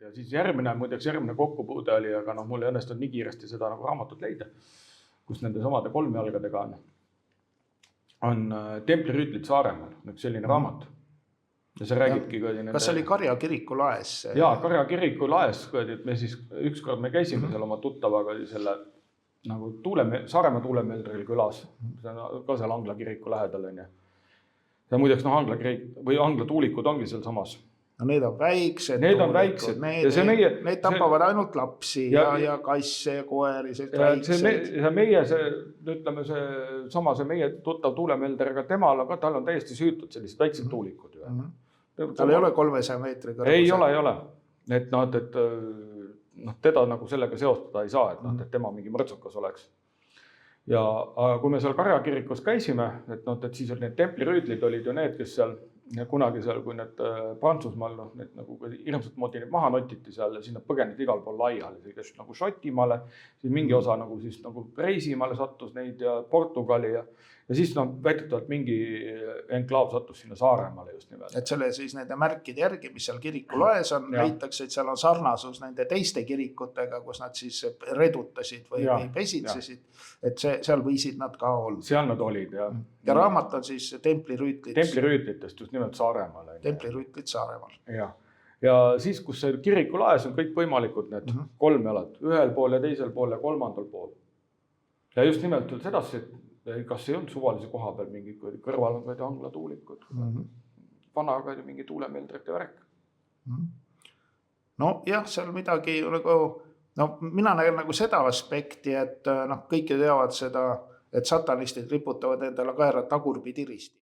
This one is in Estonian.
Ja siis järgmine kokkupuude oli, aga mul ei õnnestunud nii kiiresti seda nagu raamatut leida, kus nende samade kolmjalgadega on Templirüütlid Saaremaal, üks selline raamat. Ja see räägibki kas see oli Karja kiriku laes? Jaa, Karja kiriku laes, et me siis ükskord me käisime seal oma tuttavaga selle nagu Saaremaa Tuulemeldril külas, see on ka seal Angla kiriku lähedal. Ja muideks Angla tuulikud ongi seal samas. No need on väiksed. Need on väiksed. Need tapavad ainult lapsi ja kasse ja koeri. See meie tuttav tuulemelder, aga tal on täiesti süütud sellised väiksed tuulikud. Tal ei ole 300 meetri kõrgusel. Ei ole. Et teda nagu sellega seostada ei saa, et tema mingi mõrtsukas oleks. Ja kui me seal Karja kirikus käisime, et siis need templirüütlid olid ju need, kes seal kunagi seal, kui need Prantsusmaal need nagu hirmsat moodi maha notiti seal ja sinna põgenid igal pool laiali. See käis nagu Šotimaale, siis mingi osa nagu Reisimaale sattus neid ja Portugali ja siis väidetavalt mingi enklaav sattus sinna Saaremaale just nimelt. Et selle siis nende märkide järgi, mis seal kiriku laes on, leitakse, et seal on sarnasus nende teiste kirikutega, kus nad siis redutasid või pesitsesid, et seal võisid nad ka olla. Seal nad olid, jah. Ja raamat on siis Templirüütlitest just nimelt Saaremaale. Templirüütlid Saaremaal. Ja siis, kus see kiriku laes on kõik võimalikud need kolmjalad, ühel pool ja teisel pool ja kolmandal pool. Ja just nimelt sedasi, et kas ei olnud suvalise koha peal mingi kõrval on Angla tuulikud. Vanaga mingi tuulemeldrite värk. No jah, seal midagi nagu, mina näen nagu seda aspekti, et kõik ju teavad seda, et satanistid riputavad endale kaera tagurpidi risti.